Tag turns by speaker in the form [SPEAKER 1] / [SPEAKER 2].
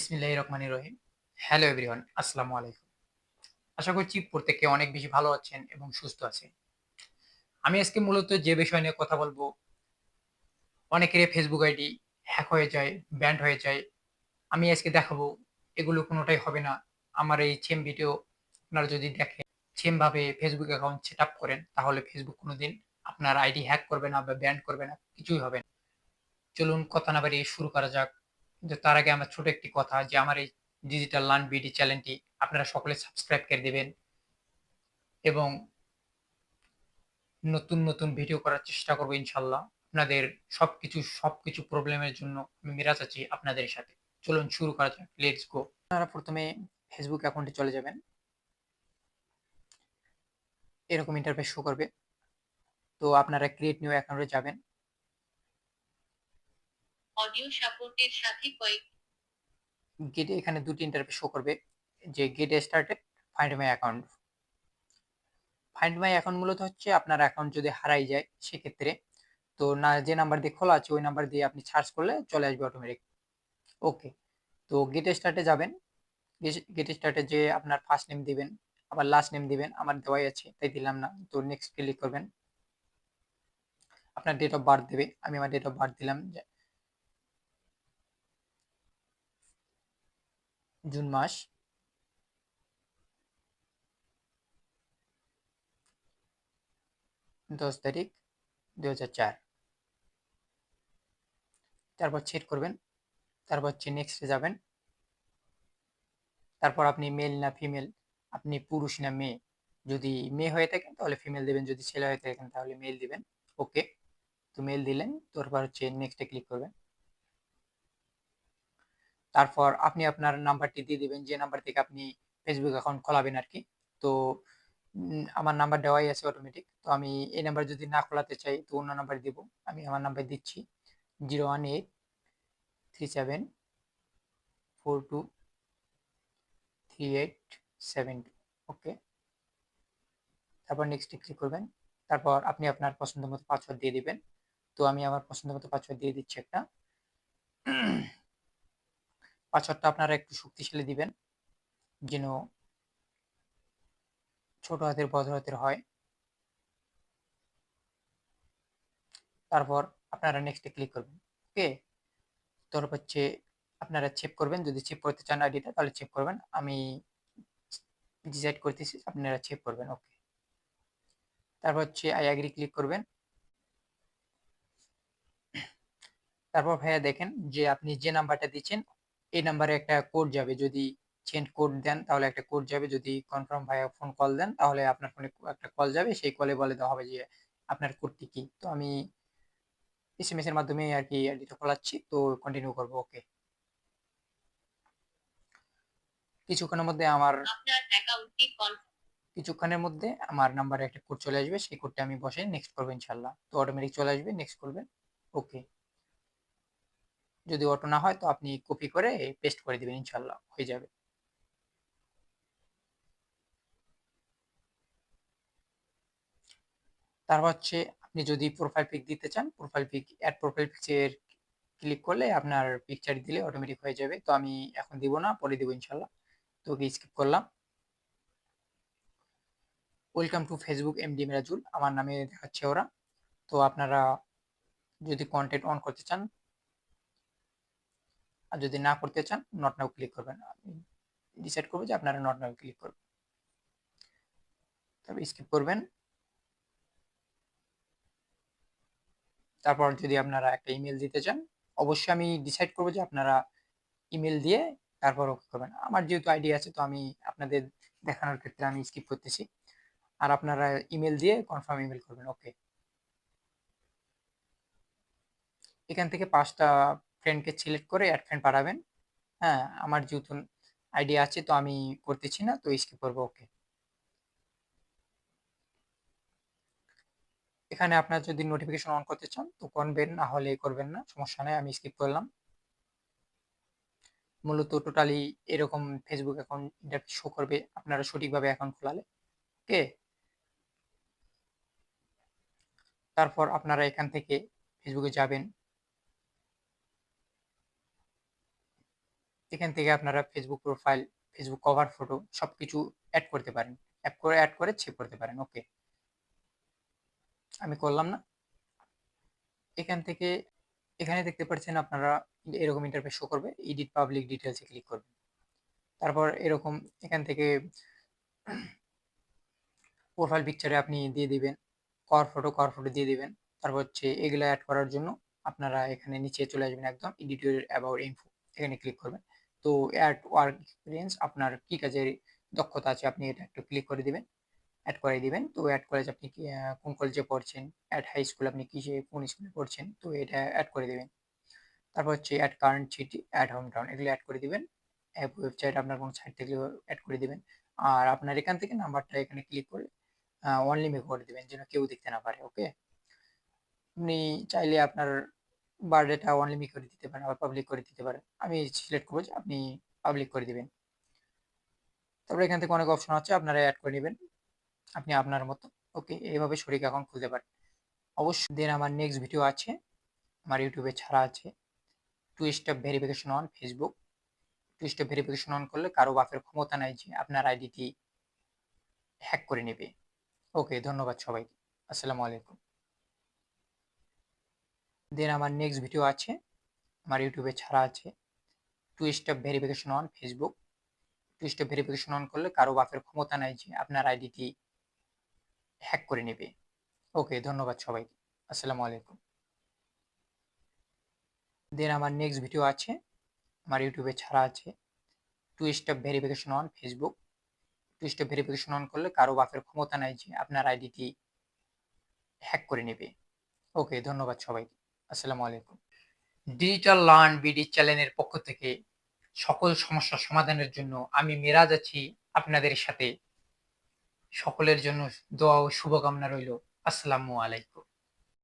[SPEAKER 1] বিসমিল্লাহির রহমানির রহিম। Hello everyone, আসসালামু আলাইকুম। আশা করছি প্রত্যেকে অনেক বেশি ভালো আছেন এবং সুস্থ আছেন। আমি আজকে মূলত যে বিষয় নিয়ে কথা বলব, অনেকেরই ফেসবুক আইডি হ্যাক হয়ে যায়, ব্যান্ড হয়ে যায়। আমি আজকে দেখাবো এগুলো কোনটাই হবে না। আমার এই সেম ভিডিও আপনারা যদি দেখেন, সেম ভাবে ফেসবুক অ্যাকাউন্ট সেটআপ করেন, তাহলে ফেসবুক কোনদিন আপনার আইডি হ্যাক করবে না বা ব্যান্ড করবে না, কিছুই হবে না। চলুন কথা না বাড়িয়ে শুরু করা যাক। কিন্তু তার আগে আমার ছোট একটি কথা যে আমার এই ডিজিটাল লার্ন বিডি চ্যানেলটি আপনারা সকলে সাবস্ক্রাইব করে দিবেন এবং নতুন ভিডিও করার চেষ্টা করব ইনশাআল্লাহ। আপনাদের সবকিছু প্রবলেমের জন্য আমি মিরাজ আছি আপনাদের সাথে। চলুন শুরু করা যাক। Let's go. আপনারা প্রথমে ফেসবুক অ্যাকাউন্টে চলে যাবেন। এরকম ইন্টারফেস শো করবে। তো আপনারা ক্রিয়েট নিউ অ্যাকাউন্টে যাবেন। অডিও সাপোর্টের সাথে গেটে এখানে দুটি ইন্টারফেস শো করবে যে get started, find my account. Find my account মূলত হচ্ছে আপনার অ্যাকাউন্ট যদি হারাই যায় সেক্ষেত্রে তো না, যে নাম্বার দিয়ে খোলা আছে ওই নাম্বার দিয়ে আপনি সার্চ করলে চলে আসবে অটোমেটিক। ওকে, তো গেট স্টার্টে যাবেন। গেট স্টার্টে যে আপনার ফার্স্ট নেম দিবেন, আবার লাস্ট নেম দিবেন। আমার দেওয়াই আছে তাই দিলাম না, তো নেক্সট ক্লিক করবেন। আপনার ডেট অফ বার্থ দেবে, আমি আমার ডেট অফ বার্থ দিলাম জুন মাস 10 তারিখ 2004। তারপর সেট করবেন, তারপর হচ্ছে নেক্সটে যাবেন। তারপর আপনি মেল না ফিমেল, আপনি পুরুষ না মেয়ে, যদি মেয়ে হয়ে থাকেন তাহলে ফিমেল দিবেন, যদি ছেলে হয়ে থাকেন তাহলে মেল দিবেন। ওকে, তো মেল দিলেন, তারপর হচ্ছে নেক্সটে ক্লিক করবেন। তারপর আপনি আপনার নাম্বারটি দিয়ে দিবেন, যে নাম্বার থেকে আপনি ফেসবুক অ্যাকাউন্ট খোলাবেন আর কি। তো আমার নাম্বার দেওয়াই আছে অটোমেটিক। তো আমি এই নাম্বার যদি না খোলাতে চাই তো অন্য নাম্বার দিব। আমি আমার নাম্বার দিচ্ছি 01837423872। ওকে, তারপর নেক্সটে ক্লিক করবেন। তারপর আপনি আপনার পছন্দ মতো পাসওয়ার্ড দিয়ে দিবেন। তো আমি আমার পছন্দ মতো পাসওয়ার্ড দিয়ে দিচ্ছি একটা। পাসওয়ার্ডটা আপনারা একটু শক্তিশালী দিবেন, যেন ছোট হাতের বড় হাতের হয়। তারপর আপনারা নেক্সটে ক্লিক করবেন। ওকে, তারপর হচ্ছে আপনারা সেভ করবেন, যদি সেভ করতে চান আইডিটা তাহলে সেভ করবেন। আমি ডিসাইড করতেছি, আপনারা সেভ করবেন। ওকে, তারপর হচ্ছে আই এগ্রি ক্লিক করবেন। তারপর ভাইয়া দেখেন যে আপনি যে নাম্বারটা দিচ্ছেন এই নাম্বারে একটা কোড যাবে, যদি চেঞ্জ কোড দেন তাহলে একটা কোড যাবে, যদি কনফার্ম ভাইয়া ফোন কল দেন তাহলে আপনার ফোনে একটা কল যাবে, সেই কলে বলে দেওয়া হবে যে আপনার কোডটি কি। তো আমি এসএমএস এর মাধ্যমে আর কি আইডিটা খোলাচ্ছি, তো কন্টিনিউ করব। ওকে, কিছুক্ষণের মধ্যে আমার আপনার অ্যাকাউন্টটি কিছুক্ষণের মধ্যে আমার নাম্বারে একটা কোড চলে আসবে, সেই কোডটা আমি বসে নেক্সট করবো ইনশাল্লাহ। তো অটোমেটিক চলে আসবে, নেক্সট করবেন। ওকে, যদি অটো না হয় তো আপনি কপি করে পেস্ট করে দিবেন, ইনশাল্লাহ হয়ে যাবে। তারপর হচ্ছে আপনি যদি প্রোফাইল পিক দিতে চান, profile pic add profile picture click করলে আপনার পিকচার দিলে অটোমেটিক হয়ে যাবে। তো আমি এখন দিব না, পরে দিব ইনশাল্লাহ। তো ওকে, স্কিপ করলাম। Welcome to Facebook MD Mirajul আমার নামে দেখাচ্ছে ওরা। তো আপনারা যদি কন্টেন্ট অন করতে চান, আর যদি না করতে চান নট নাও ক্লিক করবেন। আমি ডিসাইড করবো যে আপনারা নট নাও ক্লিক করবেন, তবে স্কিপ করবেন। তারপর যদি আপনারা একটা ইমেল দিতে চান, অবশ্যই আমি ডিসাইড করবো যে আপনারা ইমেল দিয়ে তারপর ওকে করবেন। আমার যেহেতু আইডি আছে তো আমি আপনাদের দেখানোর ক্ষেত্রে আমি স্কিপ করতেছি। আর আপনারা ইমেল দিয়ে কনফার্ম ইমেল করবেন। ওকে, এখান থেকে 5টা ফ্রেন্ডকে সিলেক্ট করে অ্যাড ফ্রেন্ড পাঠাবেন। হ্যাঁ, আমার যেহেতু আইডি আছে তো আমি করতেছি না, তো স্কিপ করবো। ওকে, এখানে আপনার যদি নোটিফিকেশন অন করতে চান তো করবেন, না হলে করবেন না, সমস্যা নাই, আমি স্কিপ করলাম। মূলত টোটালি এরকম ফেসবুক অ্যাকাউন্ট ইন্টারফেস শো করবে আপনারা সঠিকভাবে অ্যাকাউন্ট খোলালে। ওকে, তারপর আপনারা এখান থেকে ফেসবুকে যাবেন। এখান থেকে আপনারা Facebook profile, Facebook cover photo সবকিছু এড করতে পারেন। এড করে সেভ করতে পারেন। ওকে। আমি করলাম না। এখান থেকে এখানে দেখতে পাচ্ছেন আপনারা এরকম ইন্টারফেস শো করবে। এডিট পাবলিক ডিটেইলস এ ক্লিক করবেন। তারপর এরকম এখান থেকে প্রোফাইল পিকচারে আপনি দিয়ে দিবেন কভার ফটো দিয়ে দিবেন। তারপর হচ্ছে এগুলা এড করার জন্য আপনারা এখানে নিচে চলে আসবেন একদম এডিট ইউর অ্যাবাউট ইনফো এখানে ক্লিক করবেন। তো অ্যাড ওয়ার্ক এক্সপেরিয়েন্স আপনার কি কাজের দক্ষতা আছে আপনি এটা একটু ক্লিক করে দিবেন, এড করে দিবেন। তো এড কলেজ আপনি কোন কলেজে পড়ছেন, এড হাই স্কুল আপনি কোন স্কুলে পড়ছেন তো এটা এড করে দিবেন। তারপর হচ্ছে add current city, add hometown এগুলো এড করে দিবেন। ওয়েবসাইট আপনার কোনো সাইট থেকে এড করে দিবেন। আর আপনার এখান থেকে নাম্বারটা এখানে ক্লিক করে অনলি করে দিবেন যেন কেউ দেখতে না পারে। ওকে। আপনি চাইলে আপনার বার্থডেটা অনলি করে দিতে পারেন, আবার পাবলিক করে দিতে পারেন। আমি সিলেক্ট করব যে আপনি পাবলিক করে দিবেন। তারপরে এখান থেকে অনেক অপশন আছে আপনারা অ্যাড করে নেবেন আপনি আপনার মতো। ওকে, এইভাবে শরিক অ্যাকাউন্ট খুলতে পারেন। অবশ্যই দেন আমার নেক্সট ভিডিও আছে, আমার ইউটিউবে ছাড়া আছে, 2 step verification on Facebook. 2 step verification on করলে কারো বাপের ক্ষমতা নাই যে আপনার আইডিটি হ্যাক করে নেবে। ওকে, ধন্যবাদ সবাইকে। আসসালামু আলাইকুম। দেন আমার নেক্সট ভিডিও আছে, আমার ইউটিউবে ছাড়া আছে, 2 step verification on Facebook. 2 step verification on করলে কারো বাপের ক্ষমতা নাই যে আপনার আইডিটি হ্যাক করে নেবে। ওকে, ধন্যবাদ সবাইকে। আসসালামু আলাইকুম। দেন আমার নেক্সট ভিডিও আছে, আমার ইউটিউবে ছাড়া আছে, 2 step verification on Facebook. 2 step verification on করলে কারো বাপের ক্ষমতা নাই যে আপনার আইডিটি হ্যাক করে নেবে। ওকে, ধন্যবাদ সবাইকে। আসসালামু আলাইকুম। ডিজিটাল লার্ন বিডি চ্যানেলের পক্ষ থেকে সকল সমস্যা সমাধানের জন্য আমি মিরাজ আছি আপনাদের সাথে। সকলের জন্য দোয়া ও শুভকামনা রইল। আসসালামু আলাইকুম।